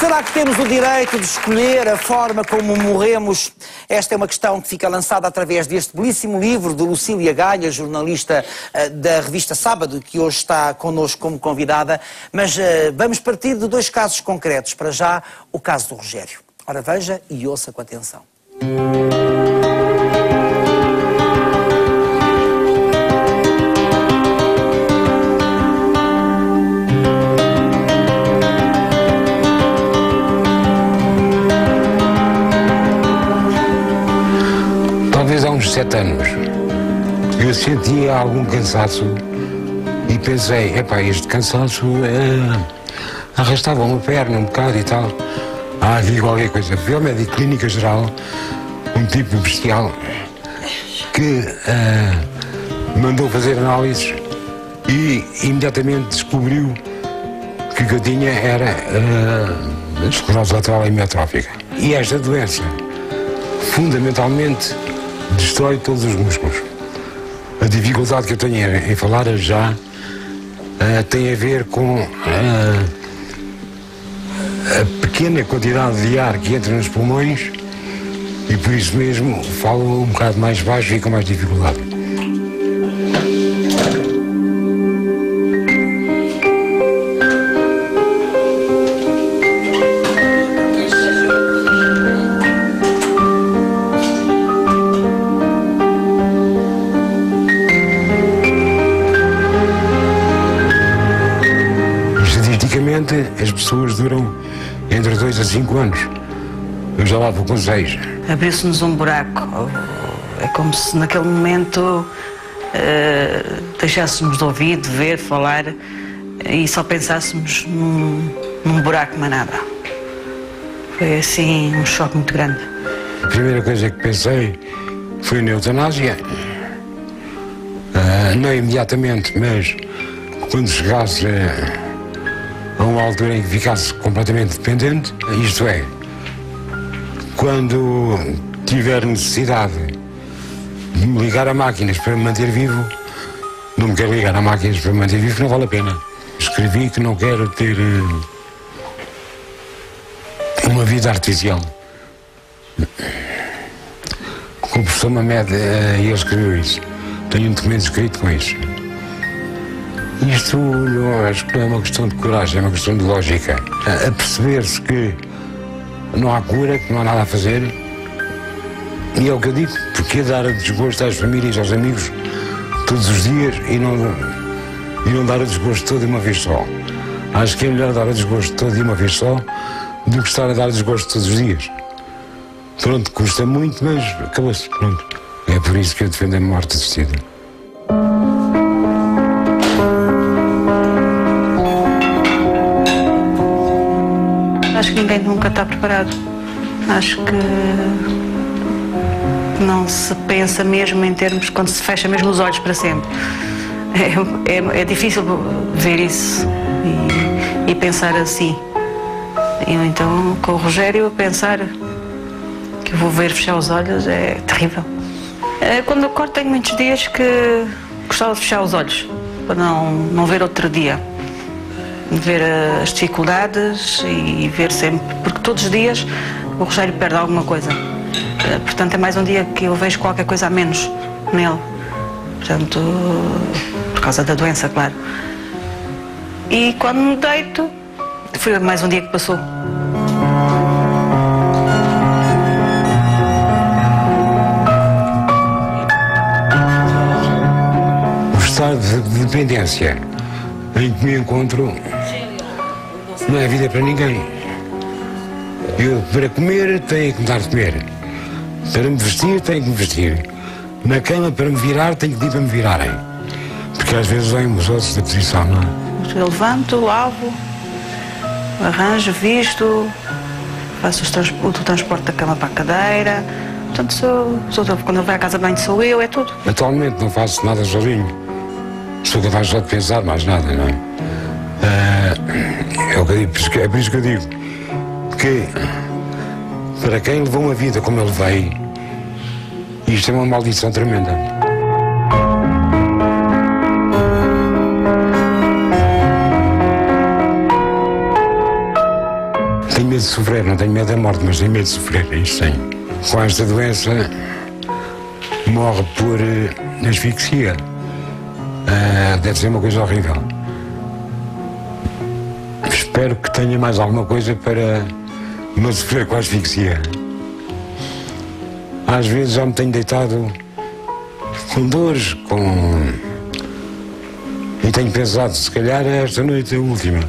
Será que temos o direito de escolher a forma como morremos? Esta é uma questão que fica lançada através deste belíssimo livro de Lucília Galha, jornalista da revista Sábado, que hoje está connosco como convidada. Mas vamos partir de dois casos concretos. Para já, o caso do Rogério. Ora, veja e ouça com atenção. Talvez há uns 7 anos eu sentia algum cansaço e pensei, epá, este cansaço arrastava uma perna um bocado e tal. Havia qualquer coisa. Fui ao médico clínica geral, um tipo bestial, que mandou fazer análises e imediatamente descobriu que o que eu tinha era esclerose lateral amiotrófica. E esta doença, fundamentalmente, destrói todos os músculos. A dificuldade que eu tenho em falar já tem a ver com a pequena quantidade de ar que entra nos pulmões e por isso mesmo falo um bocado mais baixo e com mais dificuldade. As pessoas duram entre 2 a 5 anos. Eu já lá vou com 6. Abriu-se-nos um buraco. É como se naquele momento deixássemos de ouvir, de ver, falar e só pensássemos num buraco, mais nada. Foi assim um choque muito grande. A primeira coisa que pensei foi na eutanásia. Não imediatamente, mas quando chegasse a uma altura em que ficasse completamente dependente, isto é, quando tiver necessidade de me ligar a máquinas para me manter vivo, não me quero ligar a máquinas para me manter vivo, não vale a pena. Escrevi que não quero ter uma vida artificial. O professor Mamed, ele escreveu isso. Tenho um documento escrito com isso. Isto não, acho que não é uma questão de coragem, é uma questão de lógica. A perceber-se que não há cura, que não há nada a fazer. E é o que eu digo, porque dar a desgosto às famílias, aos amigos, todos os dias e não dar a desgosto todo de uma vez só. Acho que é melhor dar a desgosto todo de uma vez só do que estar a dar desgosto todos os dias. Pronto, custa muito, mas acabou-se, pronto. É por isso que eu defendo a morte assistida. Acho que ninguém nunca está preparado. Acho que não se pensa mesmo em termos, quando se fecha mesmo os olhos para sempre. É difícil ver isso e pensar assim. E então, com o Rogério, pensar que eu vou ver fechar os olhos é terrível. Quando eu acordo, tenho muitos dias que gostava de fechar os olhos, para não ver outro dia. Ver as dificuldades e ver sempre, porque todos os dias o Rogério perde alguma coisa. Portanto, é mais um dia que eu vejo qualquer coisa a menos nele. Portanto, por causa da doença, claro. E quando me deito, foi mais um dia que passou. O estado de dependência em que me encontro não é vida para ninguém. Eu, para comer, tenho que me dar de comer. Para me vestir, tenho que me vestir. Na cama, para me virar, tenho que pedir para me virarem. Porque às vezes vêm os outros da posição, não é? Eu levanto, lavo, arranjo, visto, faço o transporte da cama para a cadeira. Portanto, quando eu vou à casa de banho sou eu, é tudo. Atualmente não faço nada sozinho. Sou capaz só de pensar mais nada, não é? É por isso que eu digo que para quem levou uma vida como ele veio, isto é uma maldição tremenda. de sofrer, não tenho medo da morte, mas tenho medo de sofrer, isso sim. Com esta doença, morre por asfixia. Deve ser uma coisa horrível. Espero que tenha mais alguma coisa para não sofrer com a asfixia. Às vezes já me tenho deitado com dores, e tenho pensado, se calhar esta noite é a última.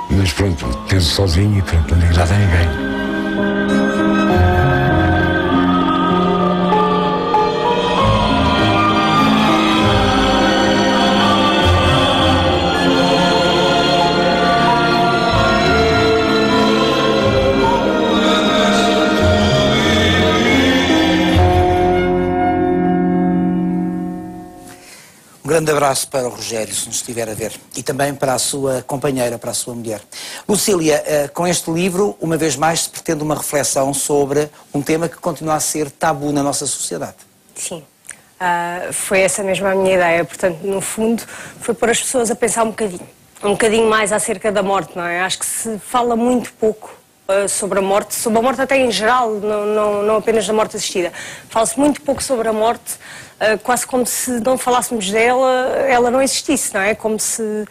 Mas pronto, penso sozinho e pronto, não digo nada a ninguém. Um grande abraço para o Rogério, se nos estiver a ver, e também para a sua companheira, para a sua mulher. Lucília, com este livro, uma vez mais, se pretende uma reflexão sobre um tema que continua a ser tabu na nossa sociedade. Sim, foi essa mesma a minha ideia. Portanto, no fundo, foi pôr as pessoas a pensar um bocadinho mais acerca da morte, não é? Acho que se fala muito pouco sobre a morte até em geral, não apenas da morte assistida. Fala-se muito pouco sobre a morte, quase como se não falássemos dela, ela não existisse, não é? Como se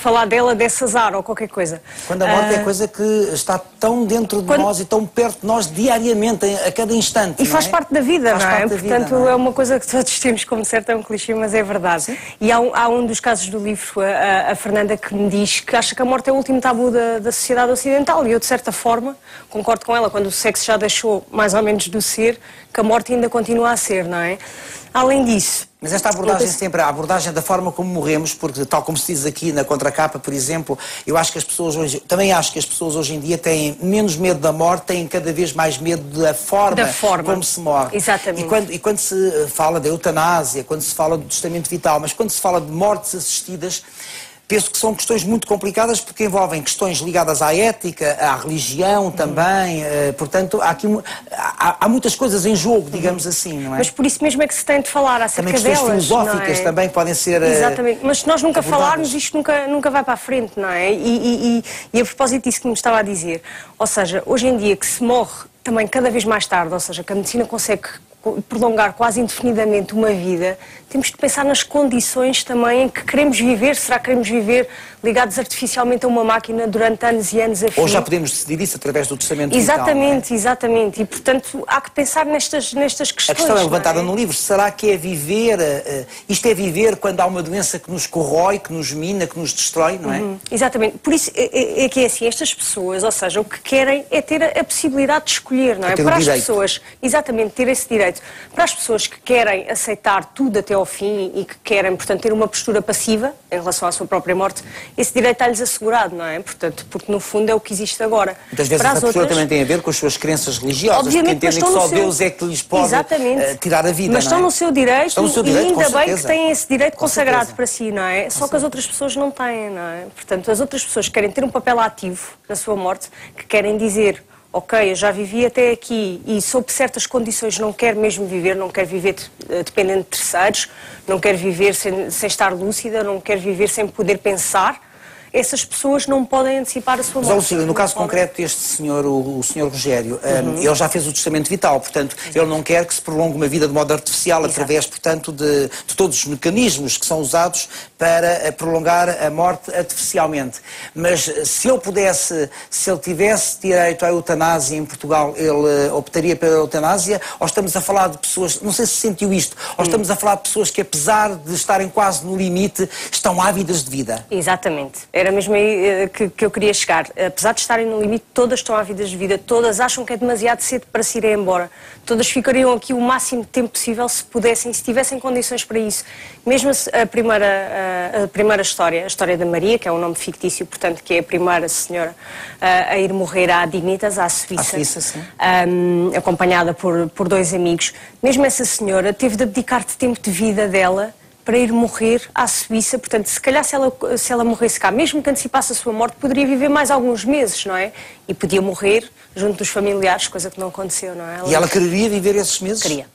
falar dela desse azar ou qualquer coisa. Quando a morte é coisa que está tão dentro de nós e tão perto de nós diariamente, a cada instante. E faz parte da vida, não é? Portanto, não é? É uma coisa que todos temos como certo, é um clichê, mas é verdade. Sim. E há um dos casos do livro, a Fernanda, que me diz que acha que a morte é o último tabu da sociedade ocidental, e eu, de certa forma, concordo com ela, quando o sexo já deixou mais ou menos de ser, que a morte ainda continua a ser, não é? Além disso... Mas esta abordagem sempre, a abordagem da forma como morremos, porque tal como se diz aqui na contracapa, por exemplo, eu acho que as pessoas hoje, também acho que as pessoas hoje em dia têm menos medo da morte, têm cada vez mais medo da forma como se morre. Exatamente. E quando se fala da eutanásia, quando se fala do testamento vital, mas quando se fala de mortes assistidas, penso que são questões muito complicadas porque envolvem questões ligadas à ética, à religião também, portanto há muitas coisas em jogo, digamos assim, não é? Mas por isso mesmo é que se tem de falar acerca também questões delas, filosóficas não é? também podem ser Exatamente, mas se nós nunca abordadas. falarmos, isto nunca vai para a frente, não é? E a propósito disso que me estava a dizer, ou seja, hoje em dia que se morre também cada vez mais tarde, ou seja, que a medicina consegue prolongar quase indefinidamente uma vida, temos de pensar nas condições também em que queremos viver. Será que queremos viver ligados artificialmente a uma máquina durante anos e anos a fio? Ou já podemos decidir isso através do testamento exatamente, vital, exatamente. E, portanto, há que pensar nestas questões. A questão é levantada no livro. Será que é viver, isto é viver quando há uma doença que nos corrói, que nos mina, que nos destrói, não é? Exatamente. Por isso é que é assim, estas pessoas, ou seja, o que querem é ter a possibilidade de escolher, não é? Ter para as pessoas, exatamente, ter esse direito. Para as pessoas que querem aceitar tudo até ao fim e que querem, portanto, ter uma postura passiva em relação à sua própria morte, esse direito está-lhes assegurado, não é? Portanto, porque no fundo é o que existe agora. Muitas vezes essa postura também tem a ver com as suas crenças religiosas, porque entendem que só Deus é que lhes pode tirar a vida, mas estão no seu direito, estão no seu direito, e ainda bem que certeza. têm esse direito consagrado certeza. para si, não é? Só que as outras pessoas não têm, não é? Portanto, as outras pessoas que querem ter um papel ativo na sua morte, que querem dizer: ok, eu já vivi até aqui e sob certas condições não quero mesmo viver, não quero viver dependendo de terceiros, não quero viver sem estar lúcida, não quero viver sem poder pensar. Essas pessoas não podem antecipar a sua morte. Mas, Lucília, no caso concreto deste senhor, o senhor Rogério, ele já fez o testamento vital, portanto, ele não quer que se prolongue uma vida de modo artificial, através, portanto, de todos os mecanismos que são usados para prolongar a morte artificialmente. Mas se ele tivesse direito à eutanásia em Portugal, ele optaria pela eutanásia? Ou estamos a falar de pessoas, não sei se sentiu isto, ou estamos a falar de pessoas que, apesar de estarem quase no limite, estão ávidas de vida? Exatamente. Era mesmo aí que eu queria chegar. Apesar de estarem no limite, todas estão ávidas de vida, todas acham que é demasiado cedo para se irem embora. Todas ficariam aqui o máximo de tempo possível se pudessem, se tivessem condições para isso. Mesmo a primeira história, a história da Maria, que é um nome fictício, portanto, que é a primeira senhora a ir morrer à Dignitas, à Suíça, sim. Acompanhada por dois amigos. Mesmo essa senhora teve de abdicar de tempo de vida dela para ir morrer à Suíça. Portanto, se calhar se ela morresse cá, mesmo que antecipasse a sua morte, poderia viver mais alguns meses, não é? E podia morrer junto dos familiares, coisa que não aconteceu, não é? E ela queria viver esses meses? Queria.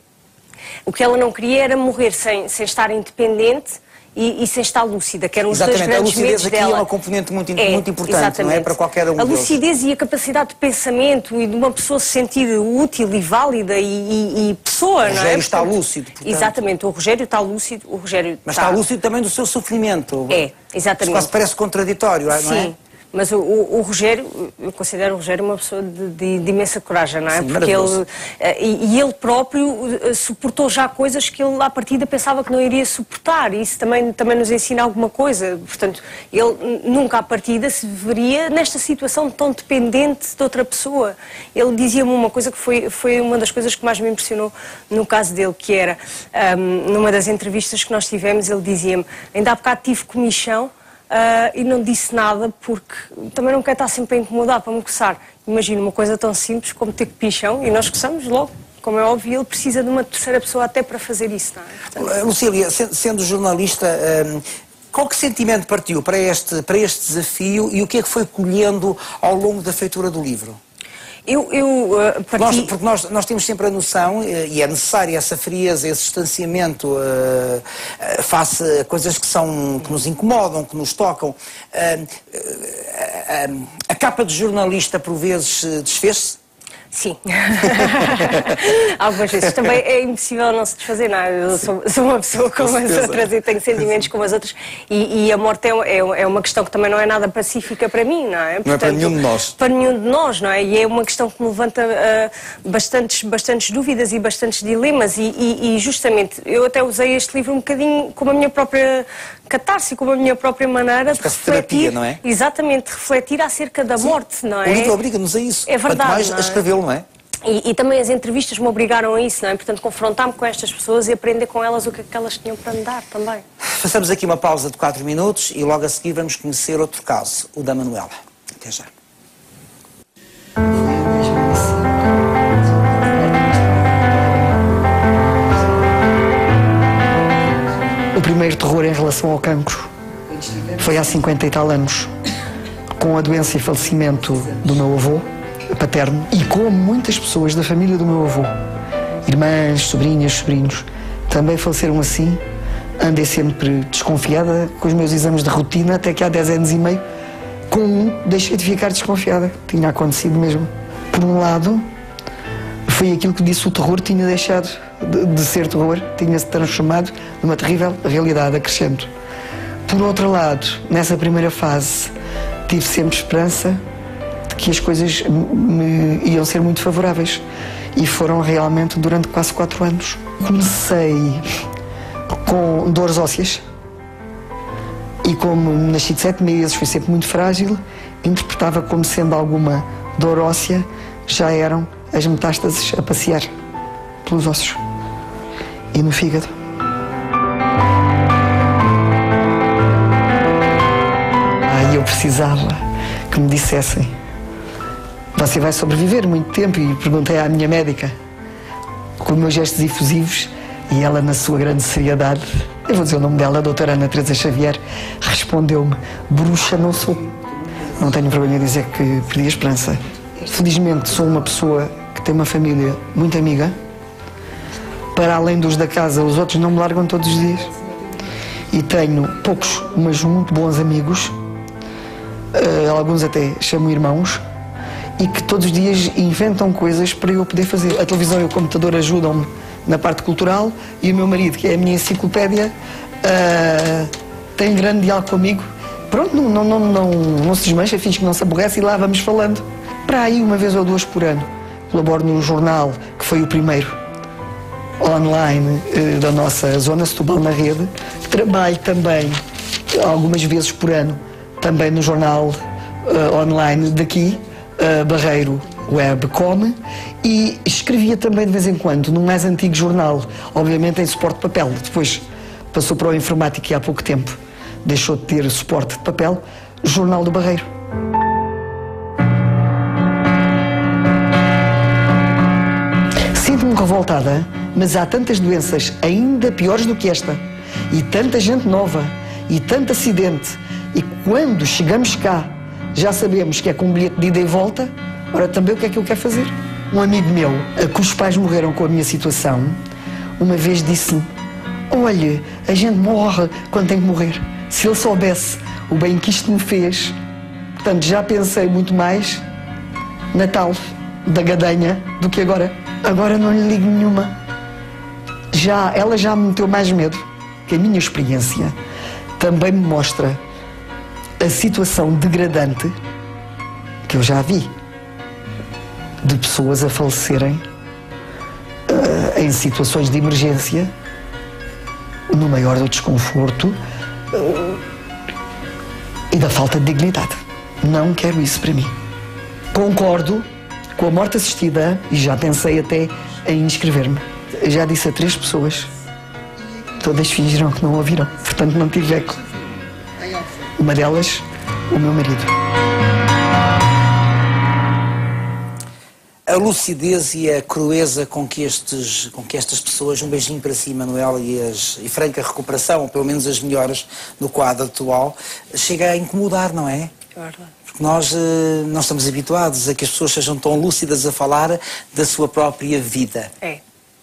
O que ela não queria era morrer sem estar independente e sem estar lúcida, que eram os dois Exatamente, a grandes medos lucidez aqui dela. é uma componente muito importante, não é? Para qualquer um A deles. lucidez e a capacidade de pensamento e de uma pessoa se sentir útil e válida e pessoa, não é? O Rogério está lúcido, portanto. Exatamente, o Rogério está lúcido, o Rogério Mas está lúcido também do seu sofrimento. Exatamente. Isso quase parece contraditório, não é? Sim. Mas o Rogério, eu considero o Rogério uma pessoa de imensa coragem, não é? Sim, porque ele próprio suportou já coisas que ele à partida pensava que não iria suportar, e isso também nos ensina alguma coisa. Portanto, ele nunca à partida se veria nesta situação tão dependente de outra pessoa. Ele dizia-me uma coisa que foi uma das coisas que mais me impressionou no caso dele, que era, numa das entrevistas que nós tivemos, ele dizia-me: ainda há bocado tive comichão, e não disse nada porque também não quero estar sempre a incomodar para me coçar. Imagina uma coisa tão simples como ter comichão e nós coçamos logo, como é óbvio, ele precisa de uma terceira pessoa até para fazer isso, não é? Portanto... Lucília, sendo jornalista, qual que sentimento partiu para este desafio e o que é que foi colhendo ao longo da feitura do livro? Porque nós temos sempre a noção, e é necessária essa frieza, esse distanciamento face a coisas que nos incomodam, que nos tocam. A capa de jornalista, por vezes, desfez-se? Sim. Algumas vezes. Também é impossível não se desfazer, não é? Eu sou uma pessoa como as outras e tenho sentimentos como as outras. E a morte é uma questão que também não é nada pacífica para mim, não é? Portanto, não é para nenhum de nós. Para nenhum de nós, não é? E é uma questão que me levanta bastantes dúvidas e bastantes dilemas. E justamente, eu até usei este livro um bocadinho como a minha própria catarse, como a minha própria maneira de refletir. Terapia, não é? Exatamente, refletir acerca da morte, não é? O livro obriga-nos a isso. É verdade. Quanto mais a escrevê-lo, não é? E também as entrevistas me obrigaram a isso, não é? Portanto, confrontar-me com estas pessoas e aprender com elas o que é que elas tinham para me dar também. Façamos aqui uma pausa de 4 minutos e logo a seguir vamos conhecer outro caso, o da Manuela. Até já. O primeiro terror em relação ao cancro foi há 50 e tal anos, com a doença e falecimento do meu avô paterno, e como muitas pessoas da família do meu avô, irmãs, sobrinhas, sobrinhos, também faleceram assim. Andei sempre desconfiada com os meus exames de rotina, até que há 10 anos e meio, com um, deixei de ficar desconfiada. Tinha acontecido mesmo. Por um lado, foi aquilo que disse: o terror tinha deixado de ser terror, tinha-se transformado numa terrível realidade, acrescento. Por outro lado, nessa primeira fase, tive sempre esperança de que as coisas me iam ser muito favoráveis, e foram realmente durante quase 4 anos. Comecei com dores ósseas, e como nasci de 7 meses, fui sempre muito frágil, interpretava como sendo alguma dor óssea, já eram as metástases a passear pelos ossos e no fígado. Eu precisava que me dissessem: você vai sobreviver muito tempo. E perguntei à minha médica, com meus gestos efusivos, e ela, na sua grande seriedade, eu vou dizer o nome dela, a doutora Ana Teresa Xavier, respondeu-me: bruxa não sou. Não tenho vergonha de dizer que perdi a esperança. Felizmente sou uma pessoa que tem uma família muito amiga. Para além dos da casa, os outros não me largam todos os dias. E tenho poucos, mas muito bons amigos, alguns até chamo irmãos, e que todos os dias inventam coisas para eu poder fazer. A televisão e o computador ajudam-me na parte cultural, e o meu marido, que é a minha enciclopédia, tem grande diálogo comigo. Pronto, não se desmancha, finge que não se aborrece, e lá vamos falando. Para aí, 1 vez ou 2 por ano, colaboro num jornal que foi o primeiro online da nossa zona, Setúbal na Rede. Trabalho também algumas vezes por ano também no jornal online daqui, Barreiro Webcom, e escrevia também de vez em quando num mais antigo jornal, obviamente em suporte de papel. Depois passou para o informático e há pouco tempo deixou de ter suporte de papel, Jornal do Barreiro. Sinto-me revoltada, mas há tantas doenças ainda piores do que esta, e tanta gente nova, e tanto acidente, e quando chegamos cá já sabemos que é com um bilhete de ida e volta. Ora, também o que é que eu quero fazer? Um amigo meu, cujos pais morreram com a minha situação, uma vez disse-me: olhe, a gente morre quando tem que morrer. Se ele soubesse o bem que isto me fez, portanto, já pensei muito mais na tal da gadanha do que agora. Agora não lhe ligo nenhuma. Ela já me meteu mais medo, que a minha experiência também me mostra a situação degradante que eu já vi de pessoas a falecerem em situações de emergência, no maior do desconforto e da falta de dignidade. Não quero isso para mim. Concordo com a morte assistida e já pensei até em inscrever-me. Já disse a 3 pessoas, todas fingiram que não ouviram, portanto não tive eco. Uma delas, o meu marido. A lucidez e a crueza com que estas pessoas, um beijinho para si, Manuel, e franca recuperação, ou pelo menos as melhoras do quadro atual, chega a incomodar, não é? É verdade. Porque nós não estamos habituados a que as pessoas sejam tão lúcidas a falar da sua própria vida. É.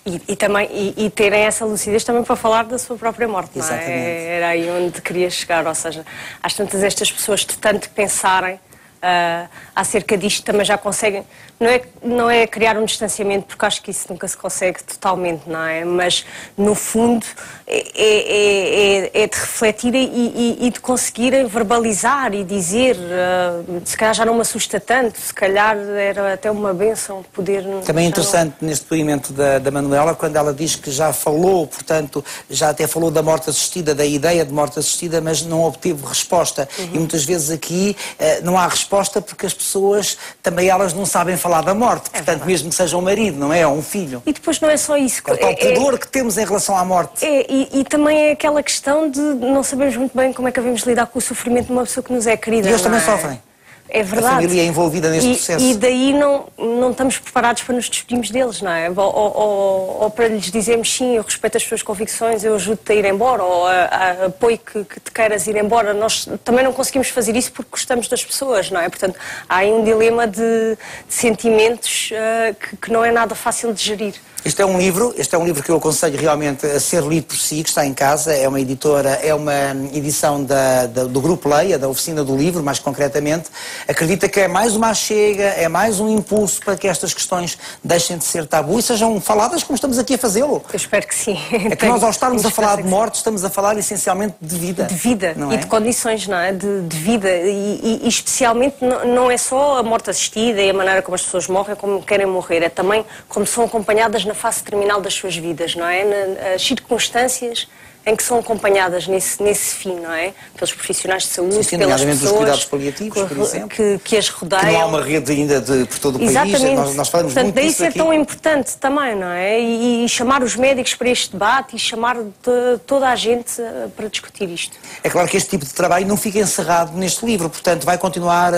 E também terem essa lucidez também para falar da sua própria morte, não é? Exatamente. Era aí onde queria chegar, ou seja, às tantas estas pessoas de tanto pensarem acerca disto também já conseguem, não é criar um distanciamento, porque acho que isso nunca se consegue totalmente, não é? Mas no fundo é de refletir e de conseguirem verbalizar e dizer, se calhar já não me assusta tanto, se calhar era até uma bênção poder... Também é interessante neste depoimento da Manuela, quando ela diz que já falou, portanto, já até falou da morte assistida, da ideia de morte assistida, mas não obteve resposta. E muitas vezes aqui não há resposta porque as pessoas, também elas não sabem falar da morte, portanto, mesmo que seja um marido, não é? Ou um filho. E depois não é só isso. É o tal pudor que temos em relação à morte. E também é aquela questão de não sabermos muito bem como é que devemos lidar com o sofrimento de uma pessoa que nos é querida. E eles também sofrem. É verdade. A família é envolvida neste processo. E daí não estamos preparados para nos despedirmos deles, não é? Ou para lhes dizermos sim, eu respeito as tuas convicções, eu ajudo-te a ir embora, ou apoio que te queiras ir embora. Nós também não conseguimos fazer isso porque gostamos das pessoas, não é? Portanto, há aí um dilema de sentimentos que não é nada fácil de gerir. Este é um livro que eu aconselho realmente a ser lido por si, que está em casa, é uma edição do Grupo Leia, da Oficina do Livro, mais concretamente. Acredita que é mais uma achega, é mais um impulso para que estas questões deixem de ser tabu e sejam faladas como estamos aqui a fazê-lo. Eu espero que sim. É que nós, ao estarmos a falar de morte, estamos a falar essencialmente de vida. De vida não e é? de condições, não é? De vida. E especialmente não é só a morte assistida e a maneira como as pessoas morrem, como querem morrer, é também como são acompanhadas na fase terminal das suas vidas, não é? As circunstâncias em que são acompanhadas nesse fim, não é? Pelos profissionais de saúde, sim, pelas pessoas... dos cuidados paliativos, por exemplo. Que as rodeiam. Que não há uma rede ainda por todo o país. Exatamente. Nós falamos Portanto, muito daí disso ser aqui. tão importante também, não é? E chamar os médicos para este debate e chamar toda a gente para discutir isto. É claro que este tipo de trabalho não fica encerrado neste livro, portanto vai continuar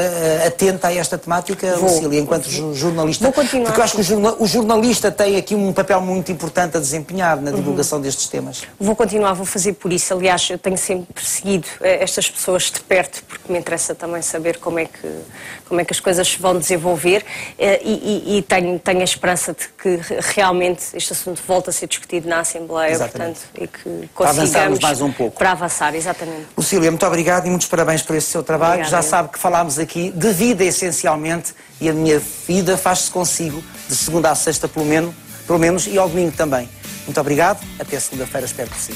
atenta a esta temática, Lucília, enquanto jornalista. Vou continuar. Porque eu acho que o jornalista tem aqui um papel muito importante a desempenhar na divulgação destes temas. Vou continuar, vou fazer por isso. Aliás, eu tenho sempre perseguido estas pessoas de perto, porque me interessa também saber como é que as coisas se vão desenvolver e tenho a esperança de que realmente este assunto volte a ser discutido na Assembleia, Exatamente. portanto, e que Para consigamos... avançarmos mais um pouco. Para avançar, exatamente. Lucília, muito obrigado e muitos parabéns por esse seu trabalho. Obrigada. Já sabe que falámos aqui de vida essencialmente e a minha vida faz-se consigo de segunda a sexta pelo menos e ao domingo também. Muito obrigado, até segunda-feira, espero por si.